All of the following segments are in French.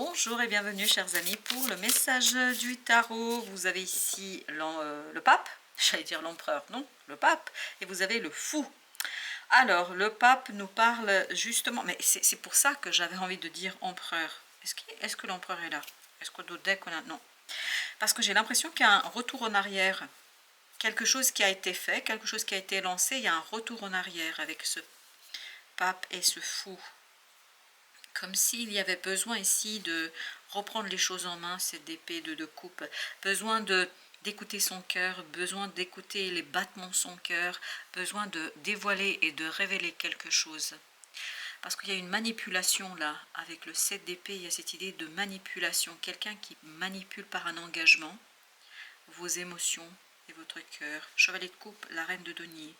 Bonjour et bienvenue chers amis pour le message du tarot. Vous avez ici le pape, j'allais dire l'empereur, non, le pape, et vous avez le fou. Alors le pape nous parle justement, mais c'est pour ça que j'avais envie de dire empereur. Est-ce que l'empereur est là? Est-ce que d'autres decks on a? Non. Parce que j'ai l'impression qu'il y a un retour en arrière. Quelque chose qui a été fait, quelque chose qui a été lancé, il y a un retour en arrière avec ce pape et ce fou. Comme s'il y avait besoin ici de reprendre les choses en main, cette épée de coupe. Besoin d'écouter son cœur, besoin d'écouter les battements de son cœur, besoin de dévoiler et de révéler quelque chose. Parce qu'il y a une manipulation là, avec le 7 d'épée, il y a cette idée de manipulation. Quelqu'un qui manipule par un engagement vos émotions et votre cœur. Chevalier de coupe, la reine de denier.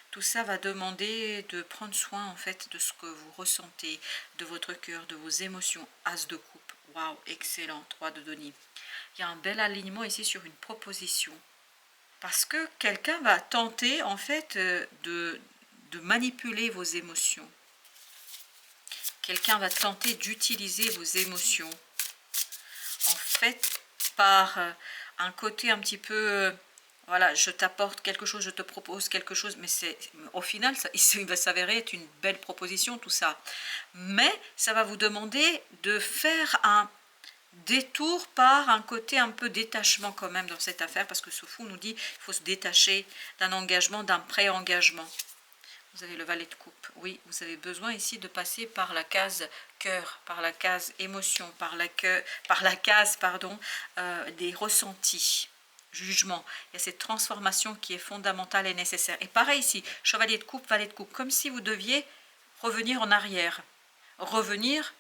Tout ça va demander de prendre soin en fait de ce que vous ressentez, de votre cœur, de vos émotions. As de coupe, waouh, excellent, 3 de denier. Il y a un bel alignement ici sur une proposition. Parce que quelqu'un va tenter en fait de manipuler vos émotions. Quelqu'un va tenter d'utiliser vos émotions. En fait, par un côté un petit peu... Voilà, je t'apporte quelque chose, je te propose quelque chose, mais au final, il va s'avérer être une belle proposition, tout ça. Mais ça va vous demander de faire un détour par un côté un peu détachement quand même dans cette affaire, parce que ce fou nous dit qu'il faut se détacher d'un engagement, d'un pré-engagement. Vous avez le valet de coupe. Oui, vous avez besoin ici de passer par la case cœur, par la case émotion, par la case, pardon, des ressentis. Jugement, il y a cette transformation qui est fondamentale et nécessaire. Et pareil ici, chevalier de coupe, valet de coupe, comme si vous deviez revenir en arrière, revenir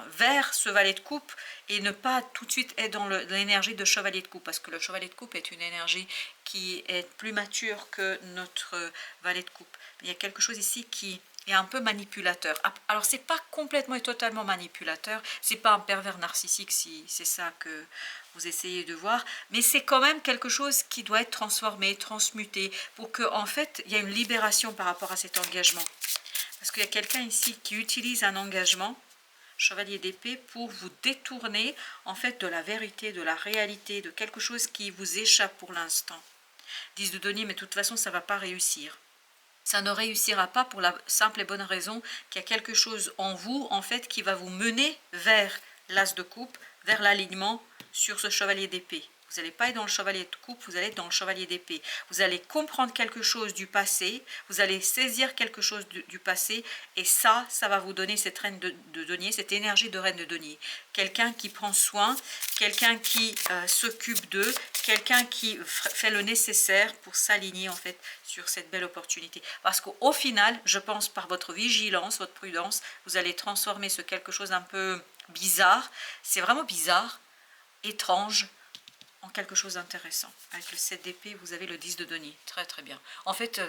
vers ce valet de coupe et ne pas tout de suite être dans l'énergie de chevalier de coupe, parce que le chevalier de coupe est une énergie qui est plus mature que notre valet de coupe. Il y a quelque chose ici qui est un peu manipulateur. Alors c'est pas complètement et totalement manipulateur, c'est pas un pervers narcissique si c'est ça que vous essayez de voir, mais c'est quand même quelque chose qui doit être transformé, transmuté, pour que en fait il y ait une libération par rapport à cet engagement. Parce qu'il y a quelqu'un ici qui utilise un engagement, chevalier d'épée, pour vous détourner en fait de la vérité, de la réalité, de quelque chose qui vous échappe pour l'instant. 10 de denier, mais de toute façon ça ne va pas réussir. Ça ne réussira pas pour la simple et bonne raison qu'il y a quelque chose en vous en fait qui va vous mener vers l'as de coupe, vers l'alignement sur ce chevalier d'épée. Vous n'allez pas être dans le chevalier de coupe, vous allez être dans le chevalier d'épée. Vous allez comprendre quelque chose du passé, vous allez saisir quelque chose du passé, et ça va vous donner cette reine de denier, cette énergie de reine de denier. Quelqu'un qui prend soin, quelqu'un qui s'occupe d'eux, quelqu'un qui fait le nécessaire pour s'aligner en fait sur cette belle opportunité. Parce qu'au final, je pense par votre vigilance, votre prudence, vous allez transformer ce quelque chose un peu bizarre, c'est vraiment bizarre, étrange, en quelque chose d'intéressant. Avec le 7 d'épée, vous avez le 10 de denier. Très très bien. En fait,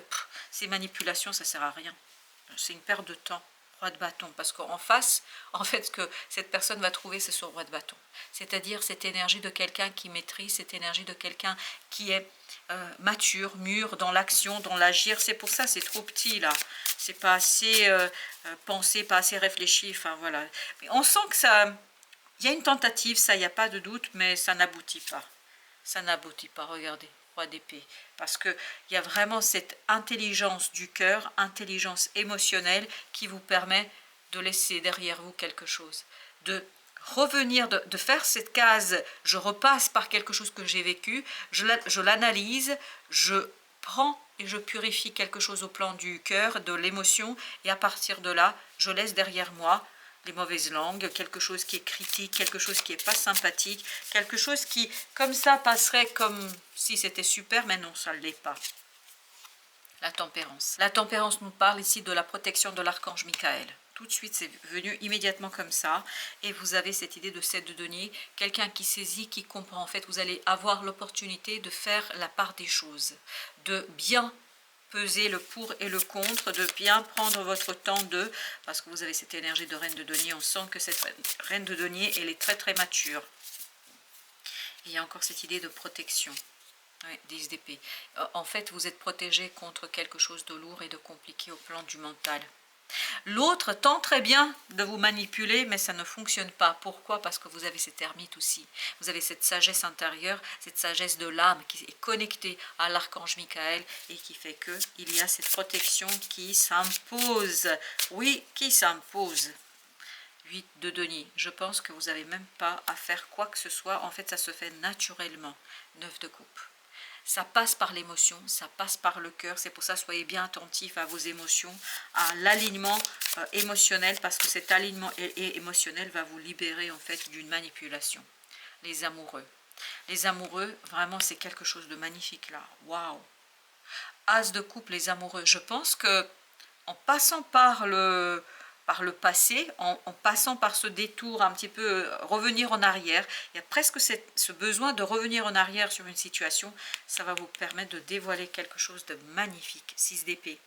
ces manipulations, ça ne sert à rien. C'est une perte de temps. Roi de bâton. Parce qu'en face, en fait, ce que cette personne va trouver, c'est ce roi de bâton. C'est-à-dire cette énergie de quelqu'un qui maîtrise, cette énergie de quelqu'un qui est mature, mûr dans l'action, dans l'agir. C'est pour ça, c'est trop petit là. C'est pas assez pensé, pas assez réfléchi. Enfin voilà. Mais on sent que ça... Il y a une tentative, ça, il n'y a pas de doute, mais ça n'aboutit pas. Ça n'aboutit pas, regardez, roi d'épée. Parce qu'il y a vraiment cette intelligence du cœur, intelligence émotionnelle qui vous permet de laisser derrière vous quelque chose. De revenir, de faire cette case, je repasse par quelque chose que j'ai vécu, je l'analyse, je prends et je purifie quelque chose au plan du cœur, de l'émotion, et à partir de là, je laisse derrière moi les mauvaises langues, quelque chose qui est critique, quelque chose qui n'est pas sympathique, quelque chose qui, comme ça, passerait comme si c'était super, mais non, ça ne l'est pas. La tempérance. La tempérance nous parle ici de la protection de l'archange Michael. Tout de suite, c'est venu immédiatement comme ça. Et vous avez cette idée de 7 de denier, quelqu'un qui saisit, qui comprend. En fait, vous allez avoir l'opportunité de faire la part des choses, de bien peser le pour et le contre, de bien prendre votre temps parce que vous avez cette énergie de reine de denier, on sent que cette reine de denier, elle est très très mature. Et il y a encore cette idée de protection. Ouais, 10 d'épée. En fait, vous êtes protégé contre quelque chose de lourd et de compliqué au plan du mental. L'autre tente très bien de vous manipuler, mais ça ne fonctionne pas. Pourquoi? Parce que vous avez cette ermite aussi. Vous avez cette sagesse intérieure, cette sagesse de l'âme qui est connectée à l'archange Michael et qui fait qu'il y a cette protection qui s'impose. Oui, qui s'impose. 8 de denier. Je pense que vous n'avez même pas à faire quoi que ce soit. En fait, ça se fait naturellement. 9 de coupe. Ça passe par l'émotion, ça passe par le cœur. C'est pour ça, soyez bien attentifs à vos émotions, à l'alignement émotionnel, parce que cet alignement émotionnel va vous libérer en fait d'une manipulation. Les amoureux. Les amoureux, vraiment, c'est quelque chose de magnifique là. Waouh! As de coupe, les amoureux. Je pense que en passant par le passé, en passant par ce détour un petit peu, revenir en arrière, il y a presque ce besoin de revenir en arrière sur une situation, ça va vous permettre de dévoiler quelque chose de magnifique. 6 d'épée,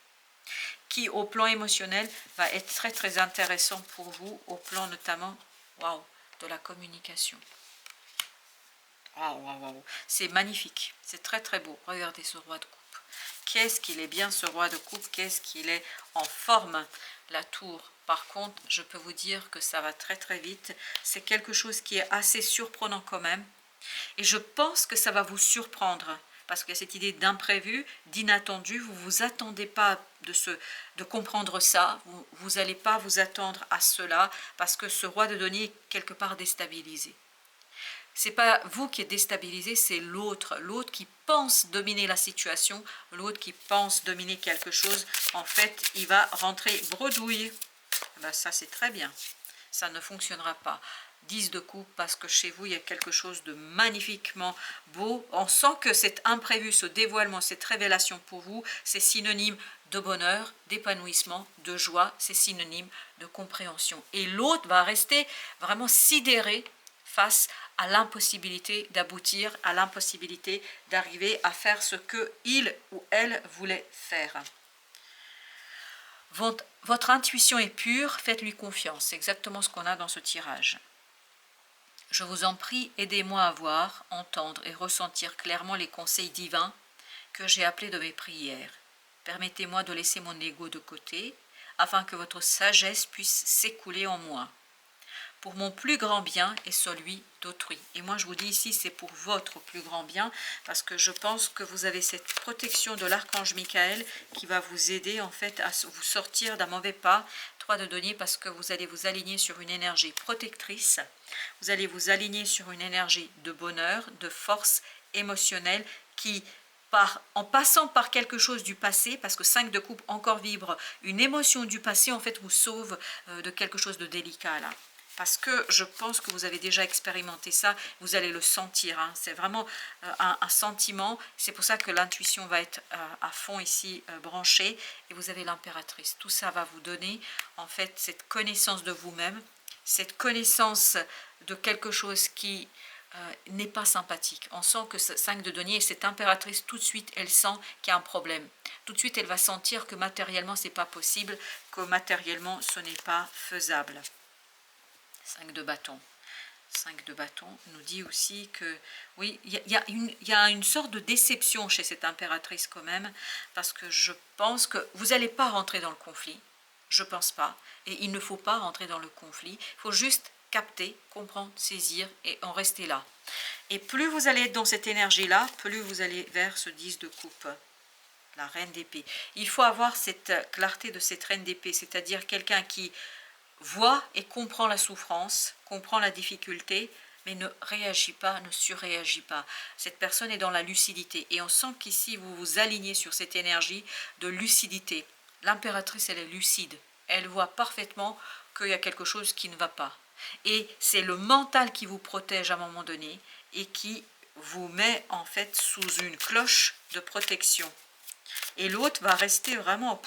qui au plan émotionnel va être très très intéressant pour vous, au plan notamment, waouh, de la communication. Waouh, waouh, waouh, c'est magnifique, c'est très très beau. Regardez ce roi de coupe. Qu'est-ce qu'il est bien ce roi de coupe, qu'est-ce qu'il est en forme, la tour. Par contre, je peux vous dire que ça va très très vite. C'est quelque chose qui est assez surprenant quand même. Et je pense que ça va vous surprendre. Parce qu'il y a cette idée d'imprévu, d'inattendu. Vous ne vous attendez pas de comprendre ça. Vous n'allez pas vous attendre à cela. Parce que ce roi de denier est quelque part déstabilisé. C'est pas vous qui êtes déstabilisé, c'est l'autre. L'autre qui pense dominer la situation, l'autre qui pense dominer quelque chose. En fait, il va rentrer bredouille. Ben ça, c'est très bien. Ça ne fonctionnera pas. 10 de coupe, parce que chez vous, il y a quelque chose de magnifiquement beau. On sent que cet imprévu, ce dévoilement, cette révélation pour vous, c'est synonyme de bonheur, d'épanouissement, de joie. C'est synonyme de compréhension. Et l'autre va rester vraiment sidéré face à l'impossibilité d'aboutir, à l'impossibilité d'arriver à faire ce que il ou elle voulait faire. Votre intuition est pure, faites-lui confiance. C'est exactement ce qu'on a dans ce tirage. Je vous en prie, aidez-moi à voir, entendre et ressentir clairement les conseils divins que j'ai appelés de mes prières. Permettez-moi de laisser mon ego de côté, afin que votre sagesse puisse s'écouler en moi. Pour mon plus grand bien et celui d'autrui. Et moi je vous dis ici, c'est pour votre plus grand bien, parce que je pense que vous avez cette protection de l'archange Michael qui va vous aider en fait à vous sortir d'un mauvais pas. 3 de denier, parce que vous allez vous aligner sur une énergie protectrice, vous allez vous aligner sur une énergie de bonheur, de force émotionnelle qui, en passant par quelque chose du passé, parce que 5 de coupe encore vibre, une émotion du passé en fait vous sauve de quelque chose de délicat là. Parce que je pense que vous avez déjà expérimenté ça, vous allez le sentir. Hein. C'est vraiment un sentiment. C'est pour ça que l'intuition va être à fond ici branchée. Et vous avez l'impératrice. Tout ça va vous donner en fait cette connaissance de vous-même, cette connaissance de quelque chose qui n'est pas sympathique. On sent que 5 de denier, cette impératrice, tout de suite, elle sent qu'il y a un problème. Tout de suite, elle va sentir que matériellement, ce n'est pas possible, que matériellement, ce n'est pas faisable. 5 de bâton. 5 de bâton nous dit aussi que, oui, il y a une sorte de déception chez cette impératrice quand même, parce que je pense que vous n'allez pas rentrer dans le conflit, je pense pas, et il ne faut pas rentrer dans le conflit, il faut juste capter, comprendre, saisir et en rester là. Et plus vous allez être dans cette énergie-là, plus vous allez vers ce 10 de coupe, la reine d'épée. Il faut avoir cette clarté de cette reine d'épée, c'est-à-dire quelqu'un qui voit et comprend la souffrance, comprend la difficulté, mais ne réagit pas, ne surréagit pas. Cette personne est dans la lucidité. Et on sent qu'ici, vous vous alignez sur cette énergie de lucidité. L'impératrice, elle est lucide. Elle voit parfaitement qu'il y a quelque chose qui ne va pas. Et c'est le mental qui vous protège à un moment donné et qui vous met en fait sous une cloche de protection. Et l'autre va rester vraiment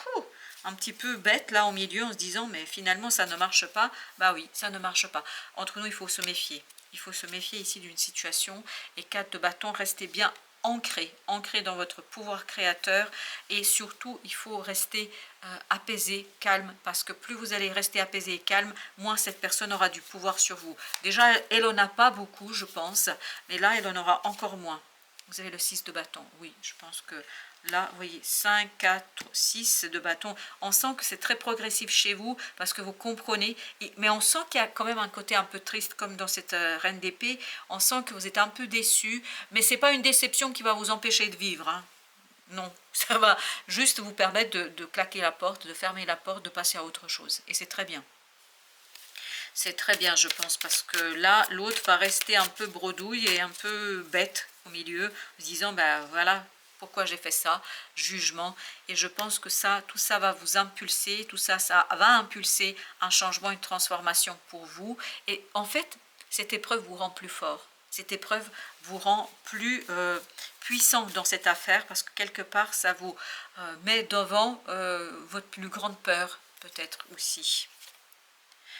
un petit peu bête là au milieu en se disant mais finalement ça ne marche pas. Bah oui, ça ne marche pas. Entre nous, il faut se méfier. Il faut se méfier ici d'une situation. Et 4 de bâton, restez bien ancré dans votre pouvoir créateur. Et surtout, il faut rester apaisé, calme, parce que plus vous allez rester apaisé et calme, moins cette personne aura du pouvoir sur vous. Déjà, elle n'en a pas beaucoup, je pense, mais là, elle en aura encore moins. Vous avez le 6 de bâton. Oui, je pense que là, vous voyez, 5, 4, 6 de bâton. On sent que c'est très progressif chez vous parce que vous comprenez. Mais on sent qu'il y a quand même un côté un peu triste comme dans cette reine d'épée. On sent que vous êtes un peu déçu. Mais ce n'est pas une déception qui va vous empêcher de vivre. Hein. Non, ça va juste vous permettre de claquer la porte, de fermer la porte, de passer à autre chose. Et c'est très bien. C'est très bien, je pense, parce que là, l'autre va rester un peu bredouille et un peu bête au milieu, en se disant, ben voilà, pourquoi j'ai fait ça, jugement. Et je pense que ça, tout ça va vous impulser, tout ça, ça va impulser un changement, une transformation pour vous. Et en fait, cette épreuve vous rend plus fort. Cette épreuve vous rend plus puissant dans cette affaire parce que quelque part, ça vous met devant votre plus grande peur, peut-être aussi.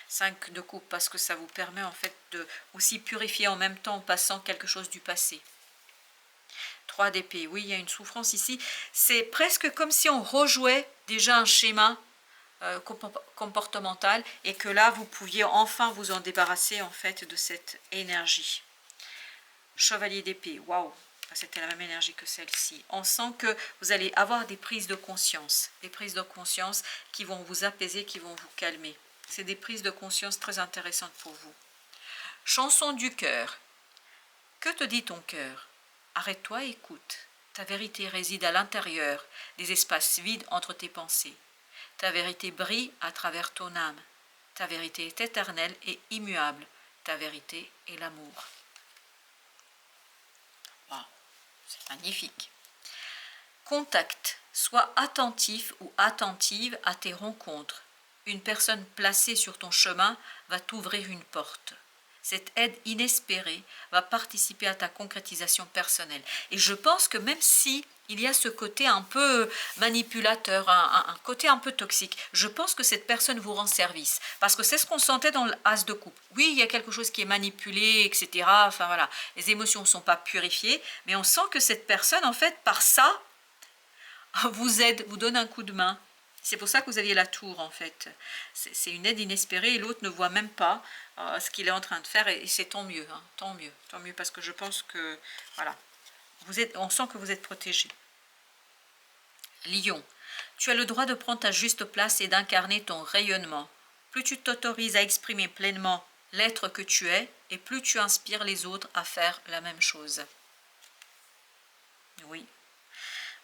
5 de coupe parce que ça vous permet en fait de aussi purifier en même temps en passant quelque chose du passé. 3 d'épée, oui, il y a une souffrance ici. C'est presque comme si on rejouait déjà un schéma comportemental et que là, vous pouviez enfin vous en débarrasser en fait de cette énergie. Chevalier d'épée, waouh, c'était la même énergie que celle-ci. On sent que vous allez avoir des prises de conscience qui vont vous apaiser, qui vont vous calmer. C'est des prises de conscience très intéressantes pour vous. Chanson du cœur. Que te dit ton cœur? Arrête-toi et écoute. Ta vérité réside à l'intérieur, des espaces vides entre tes pensées. Ta vérité brille à travers ton âme. Ta vérité est éternelle et immuable. Ta vérité est l'amour. Wow, c'est magnifique. Contact. Sois attentif ou attentive à tes rencontres. Une personne placée sur ton chemin va t'ouvrir une porte. Cette aide inespérée va participer à ta concrétisation personnelle. Et je pense que même si il y a ce côté un peu manipulateur, un côté un peu toxique, je pense que cette personne vous rend service. Parce que c'est ce qu'on sentait dans l'as de coupe. Oui, il y a quelque chose qui est manipulé, etc. Enfin voilà, les émotions ne sont pas purifiées, mais on sent que cette personne, en fait, par ça, vous aide, vous donne un coup de main. C'est pour ça que vous aviez la tour, en fait. C'est une aide inespérée et l'autre ne voit même pas ce qu'il est en train de faire. Et c'est tant mieux, hein, tant mieux, parce que je pense que, voilà, on sent que vous êtes protégé. Lion, tu as le droit de prendre ta juste place et d'incarner ton rayonnement. Plus tu t'autorises à exprimer pleinement l'être que tu es, et plus tu inspires les autres à faire la même chose. Oui.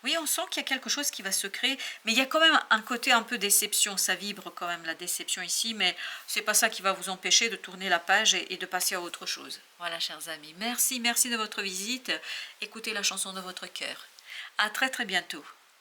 Oui, on sent qu'il y a quelque chose qui va se créer, mais il y a quand même un côté un peu déception, ça vibre quand même la déception ici, mais c'est pas ça qui va vous empêcher de tourner la page et de passer à autre chose. Voilà, chers amis, merci de votre visite, écoutez la chanson de votre cœur. À très bientôt.